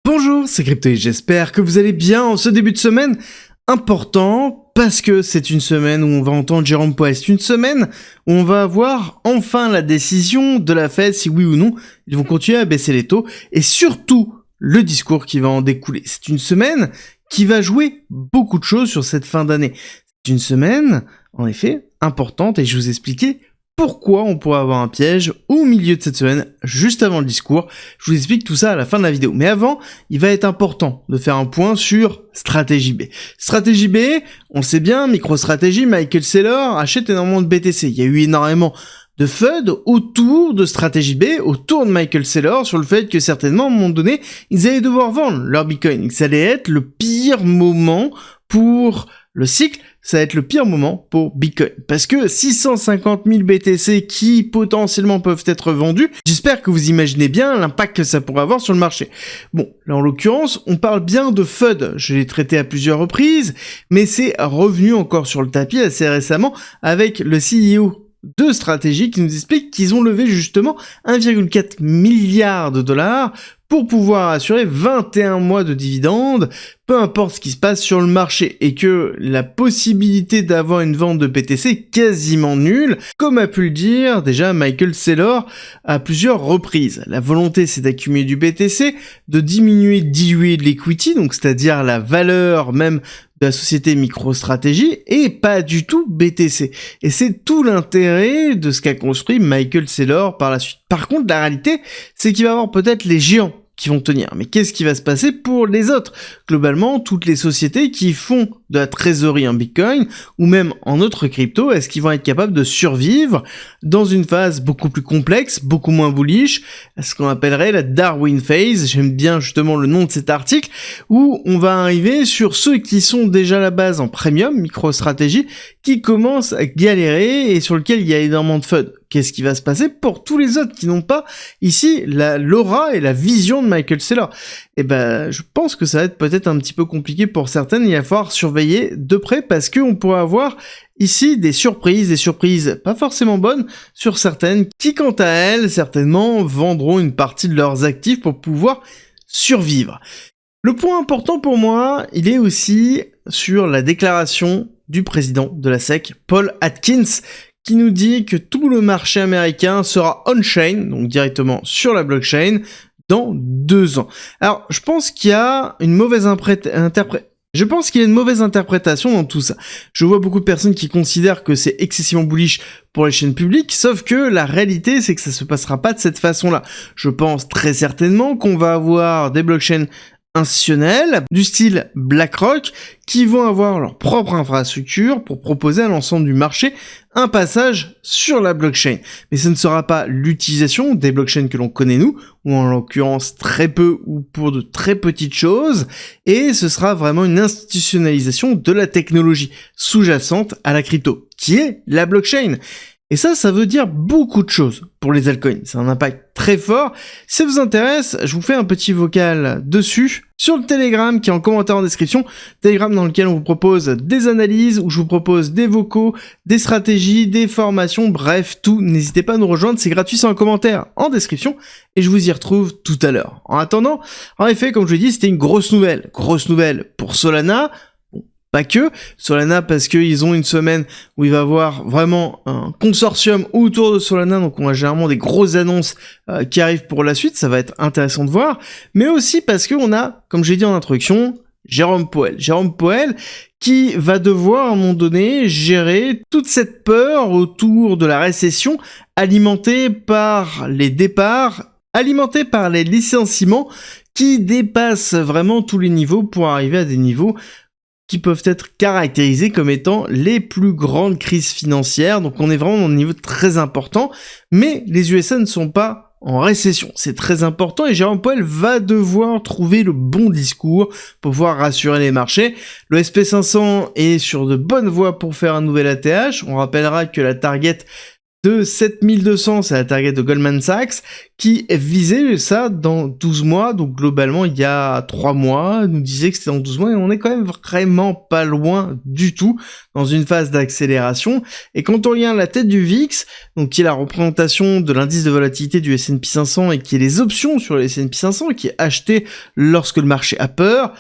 Bonjour, c'est Crypto et j'espère que vous allez bien en ce début de semaine important parce que c'est une semaine où on va entendre Jérôme Powell, c'est une semaine où on va avoir enfin la décision de la Fed si oui ou non ils vont continuer à baisser les taux et surtout le discours qui va en découler. C'est une semaine qui va jouer beaucoup de choses sur cette fin d'année. C'est une semaine en effet importante et je vous expliquais pourquoi on pourrait avoir un piège au milieu de cette semaine, juste avant le discours. Je vous explique tout ça à la fin de la vidéo. Mais avant, il va être important de faire un point sur Stratégie B. Stratégie B, on le sait bien, MicroStrategy, Michael Saylor achète énormément de BTC. Il y a eu énormément de FUD autour de Stratégie B, autour de Michael Saylor, sur le fait que certainement, à un moment donné, ils allaient devoir vendre leur Bitcoin. Ça allait être le pire moment pour le cycle, ça va être le pire moment pour Bitcoin. Parce que 650 000 BTC qui potentiellement peuvent être vendus, j'espère que vous imaginez bien l'impact que ça pourrait avoir sur le marché. Bon, là en l'occurrence, on parle bien de FUD, je l'ai traité à plusieurs reprises, mais c'est revenu encore sur le tapis assez récemment avec le CEO de Stratégie qui nous explique qu'ils ont levé justement 1,4 milliard de dollars pour pouvoir assurer 21 mois de dividendes, peu importe ce qui se passe sur le marché, et que la possibilité d'avoir une vente de BTC est quasiment nulle, comme a pu le dire déjà Michael Saylor à plusieurs reprises. La volonté c'est d'accumuler du BTC, de diluer de l'equity, donc c'est-à-dire la valeur même de la société MicroStrategy, et pas du tout BTC. Et c'est tout l'intérêt de ce qu'a construit Michael Saylor par la suite. Par contre, la réalité, c'est qu'il va y avoir peut-être les géants qui vont tenir. Mais qu'est-ce qui va se passer pour les autres? Globalement, toutes les sociétés qui font de la trésorerie en Bitcoin, ou même en autres cryptos, est-ce qu'ils vont être capables de survivre dans une phase beaucoup plus complexe, beaucoup moins bullish, ce qu'on appellerait la Darwin Phase? J'aime bien justement le nom de cet article, où on va arriver sur ceux qui sont déjà à la base en premium, MicroStrategy, qui commencent à galérer et sur lequel il y a énormément de FUD. Qu'est-ce qui va se passer pour tous les autres qui n'ont pas ici l'aura et la vision de Michael Saylor? Eh ben, je pense que ça va être peut-être un petit peu compliqué pour certaines. Il va falloir surveiller de près parce qu'on pourrait avoir ici des surprises pas forcément bonnes sur certaines qui, quant à elles, certainement vendront une partie de leurs actifs pour pouvoir survivre. Le point important pour moi, il est aussi sur la déclaration du président de la SEC, Paul Atkins, qui nous dit que tout le marché américain sera on-chain, donc directement sur la blockchain, dans 2 ans. Alors, je pense qu'il y a une mauvaise interprétation dans tout ça. Je vois beaucoup de personnes qui considèrent que c'est excessivement bullish pour les chaînes publiques, sauf que la réalité, c'est que ça se passera pas de cette façon-là. Je pense très certainement qu'on va avoir des blockchains institutionnels du style BlackRock qui vont avoir leur propre infrastructure pour proposer à l'ensemble du marché un passage sur la blockchain. Mais ce ne sera pas l'utilisation des blockchains que l'on connaît nous, ou en l'occurrence très peu ou pour de très petites choses, et ce sera vraiment une institutionnalisation de la technologie sous-jacente à la crypto, qui est la blockchain. Et ça veut dire beaucoup de choses pour les altcoins. C'est un impact très fort. Si ça vous intéresse, je vous fais un petit vocal dessus sur le Telegram qui est en commentaire en description. Telegram dans lequel on vous propose des analyses, où je vous propose des vocaux, des stratégies, des formations, bref, tout. N'hésitez pas à nous rejoindre, c'est gratuit, c'est en commentaire en description. Et je vous y retrouve tout à l'heure. En attendant, en effet, comme je l'ai dit, c'était une grosse nouvelle. Grosse nouvelle pour Solana. Pas que Solana, parce qu'ils ont une semaine où il va y avoir vraiment un consortium autour de Solana, donc on a généralement des grosses annonces qui arrivent pour la suite, ça va être intéressant de voir, mais aussi parce qu'on a, comme j'ai dit en introduction, Jérôme Powell qui va devoir à un moment donné gérer toute cette peur autour de la récession alimentée par les départs, alimentée par les licenciements qui dépassent vraiment tous les niveaux pour arriver à des niveaux qui peuvent être caractérisés comme étant les plus grandes crises financières. Donc on est vraiment dans un niveau très important, mais les USA ne sont pas en récession. C'est très important et Jérôme Powell va devoir trouver le bon discours pour pouvoir rassurer les marchés. Le SP500 est sur de bonnes voies pour faire un nouvel ATH. On rappellera que la target de 7200, c'est la target de Goldman Sachs, qui visait ça dans 12 mois, donc globalement il y a 3 mois, nous disait que c'était dans 12 mois, et on est quand même vraiment pas loin du tout dans une phase d'accélération. Et quand on regarde la tête du VIX, donc qui est la représentation de l'indice de volatilité du S&P 500 et qui est les options sur le S&P 500, qui est acheté lorsque le marché a peur,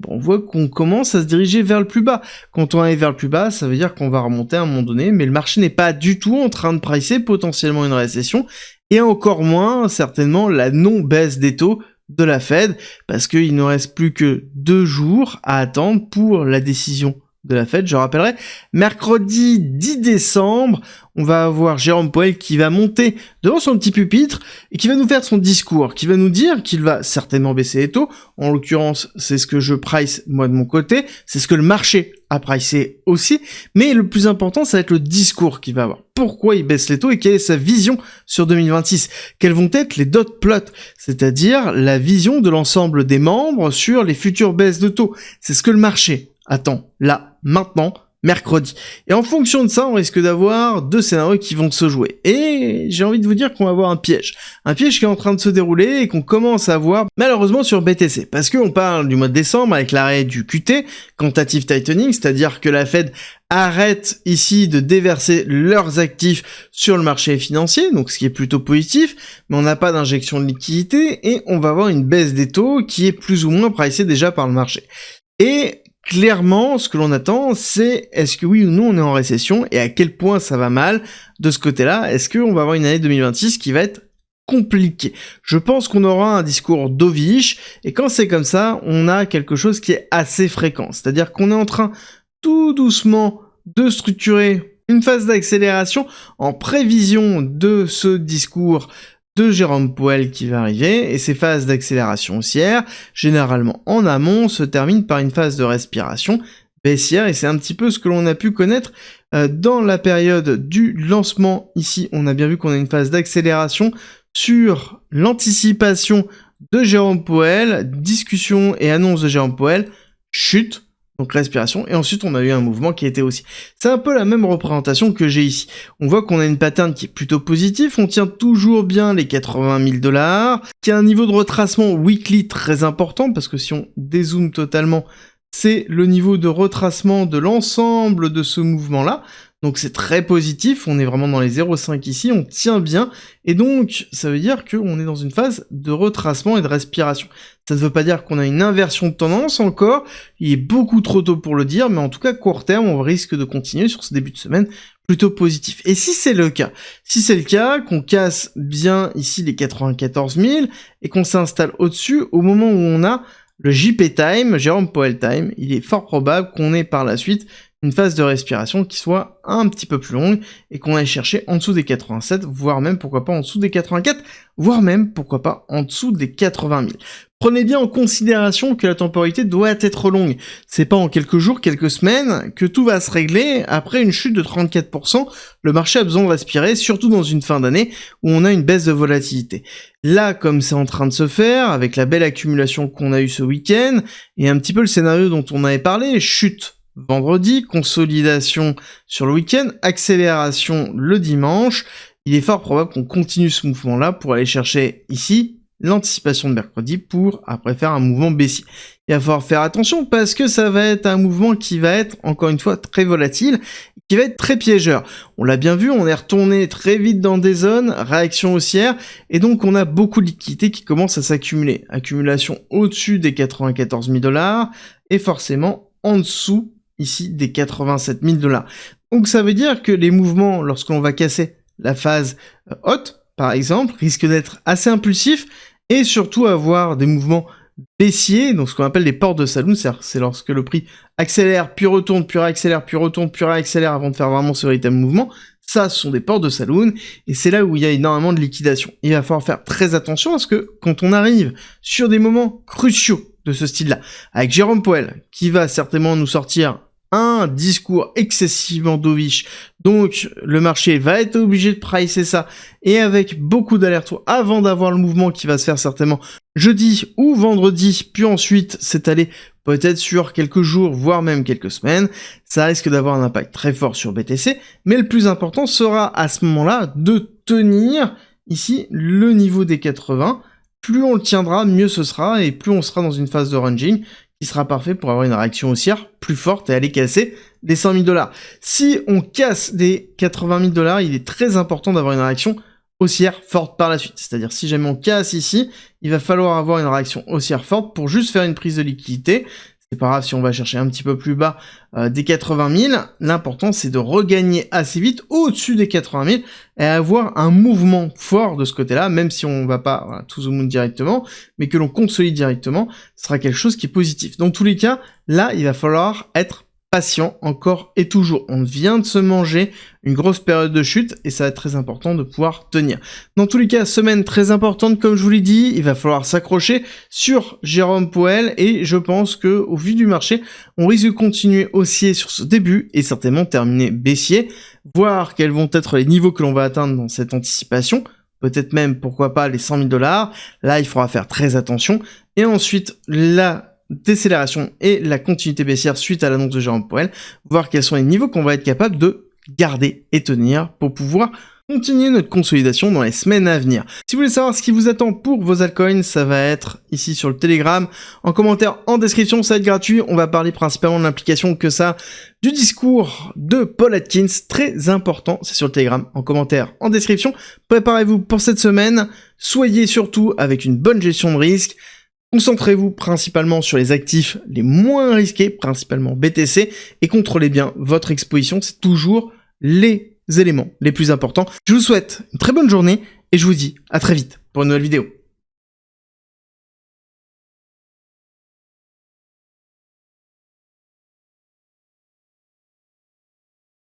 on voit qu'on commence à se diriger vers le plus bas. Quand on est vers le plus bas, ça veut dire qu'on va remonter à un moment donné, mais le marché n'est pas du tout en train de pricer potentiellement une récession, et encore moins, certainement, la non-baisse des taux de la Fed, parce qu'il ne reste plus que 2 jours à attendre pour la décision de la Fed. Je rappellerai, mercredi 10 décembre, on va avoir Jérôme Powell qui va monter devant son petit pupitre et qui va nous faire son discours, qui va nous dire qu'il va certainement baisser les taux. En l'occurrence, c'est ce que je price moi de mon côté, c'est ce que le marché a pricé aussi, mais le plus important, ça va être le discours qu'il va avoir. Pourquoi il baisse les taux et quelle est sa vision sur 2026? Quels vont être les dot plots, c'est-à-dire la vision de l'ensemble des membres sur les futures baisses de taux? C'est ce que le marché attends, là, maintenant, mercredi. Et en fonction de ça, on risque d'avoir 2 scénarios qui vont se jouer. Et j'ai envie de vous dire qu'on va avoir un piège. Un piège qui est en train de se dérouler et qu'on commence à voir malheureusement sur BTC. Parce qu'on parle du mois de décembre avec l'arrêt du QT, Quantitative Tightening, c'est-à-dire que la Fed arrête ici de déverser leurs actifs sur le marché financier, donc ce qui est plutôt positif, mais on n'a pas d'injection de liquidité et on va avoir une baisse des taux qui est plus ou moins pricée déjà par le marché. Et clairement, ce que l'on attend, c'est est-ce que oui ou non on est en récession et à quel point ça va mal de ce côté-là. Est-ce qu'on va avoir une année 2026 qui va être compliquée? Je pense qu'on aura un discours dovish et quand c'est comme ça, on a quelque chose qui est assez fréquent. C'est-à-dire qu'on est en train tout doucement de structurer une phase d'accélération en prévision de ce discours de Jérôme Powell qui va arriver, et ces phases d'accélération haussière, généralement en amont, se terminent par une phase de respiration baissière, et c'est un petit peu ce que l'on a pu connaître dans la période du lancement. Ici, on a bien vu qu'on a une phase d'accélération sur l'anticipation de Jérôme Powell, discussion et annonce de Jérôme Powell, chute, donc respiration, et ensuite on a eu un mouvement qui était aussi. C'est un peu la même représentation que j'ai ici. On voit qu'on a une pattern qui est plutôt positive, on tient toujours bien les 80 000 $, qui a un niveau de retracement weekly très important, parce que si on dézoome totalement, c'est le niveau de retracement de l'ensemble de ce mouvement-là. Donc c'est très positif, on est vraiment dans les 0,5 ici, on tient bien, et donc ça veut dire qu'on est dans une phase de retracement et de respiration. Ça ne veut pas dire qu'on a une inversion de tendance encore, il est beaucoup trop tôt pour le dire, mais en tout cas court terme, on risque de continuer sur ce début de semaine plutôt positif. Et si c'est le cas, qu'on casse bien ici les 94 000 et qu'on s'installe au-dessus au moment où on a le JP Time, Jérôme Powell Time, il est fort probable qu'on ait par la suite une phase de respiration qui soit un petit peu plus longue et qu'on aille chercher en dessous des 87, voire même pourquoi pas en dessous des 84, voire même pourquoi pas en dessous des 80 000. Prenez bien en considération que la temporalité doit être longue. C'est pas en quelques jours, quelques semaines que tout va se régler. Après une chute de 34%, le marché a besoin de respirer, surtout dans une fin d'année où on a une baisse de volatilité. Là, comme c'est en train de se faire, avec la belle accumulation qu'on a eue ce week-end, et un petit peu le scénario dont on avait parlé, chute vendredi, consolidation sur le week-end, accélération le dimanche, il est fort probable qu'on continue ce mouvement-là pour aller chercher ici l'anticipation de mercredi pour après faire un mouvement baissier. Il va falloir faire attention parce que ça va être un mouvement qui va être, encore une fois, très volatile, qui va être très piégeur. On l'a bien vu, on est retourné très vite dans des zones, réaction haussière, et donc on a beaucoup de liquidités qui commencent à s'accumuler. Accumulation au-dessus des 94 000 $, et forcément en dessous ici des 87 000 $. Donc ça veut dire que les mouvements, lorsqu'on va casser la phase haute, par exemple, risquent d'être assez impulsifs et surtout avoir des mouvements baissiers, donc ce qu'on appelle des portes de saloon, c'est lorsque le prix accélère, puis retourne, puis réaccélère, puis retourne, puis réaccélère avant de faire vraiment ce véritable mouvement. Ça, ce sont des portes de saloon, et c'est là où il y a énormément de liquidation. Il va falloir faire très attention parce que quand on arrive sur des moments cruciaux de ce style-là, avec Jérôme Powell, qui va certainement nous sortir un discours excessivement dovish Donc le marché va être obligé de pricer ça et avec beaucoup d'allers-retours avant d'avoir le mouvement qui va se faire certainement jeudi ou vendredi, puis ensuite s'étaler peut-être sur quelques jours, voire même quelques semaines. Ça risque d'avoir un impact très fort sur BTC, mais le plus important sera à ce moment-là de tenir ici le niveau des 80. Plus on le tiendra, mieux ce sera, et plus on sera dans une phase de ranging qui sera parfait pour avoir une réaction haussière plus forte et aller casser les 100 000 $. Si on casse des 80 000 $, il est très important d'avoir une réaction haussière forte par la suite. C'est-à-dire si jamais on casse ici, il va falloir avoir une réaction haussière forte pour juste faire une prise de liquidité. C'est pas grave si on va chercher un petit peu plus bas des 80 000. L'important c'est de regagner assez vite au-dessus des 80 000 et avoir un mouvement fort de ce côté-là, même si on va pas to the moon directement, mais que l'on consolide directement, ce sera quelque chose qui est positif. Dans tous les cas, là il va falloir être patient encore et toujours. On vient de se manger une grosse période de chute et ça va être très important de pouvoir tenir. Dans tous les cas, semaine très importante comme je vous l'ai dit, il va falloir s'accrocher sur Jérôme Powell et je pense que au vu du marché, on risque de continuer haussier sur ce début et certainement terminer baissier, voir quels vont être les niveaux que l'on va atteindre dans cette anticipation. Peut-être même, pourquoi pas, les 100 000 $. Là, il faudra faire très attention. Et ensuite, la décélération et la continuité baissière suite à l'annonce de Jérôme Powell, voir quels sont les niveaux qu'on va être capable de garder et tenir pour pouvoir continuer notre consolidation dans les semaines à venir. Si vous voulez savoir ce qui vous attend pour vos altcoins, ça va être ici sur le Telegram, en commentaire, en description, ça va être gratuit. On va parler principalement de l'implication que ça du discours de Paul Atkins, très important, c'est sur le Telegram, en commentaire, en description. Préparez-vous pour cette semaine, soyez surtout avec une bonne gestion de risque. Concentrez-vous principalement sur les actifs les moins risqués, principalement BTC, et contrôlez bien votre exposition, c'est toujours les éléments les plus importants. Je vous souhaite une très bonne journée et je vous dis à très vite pour une nouvelle vidéo.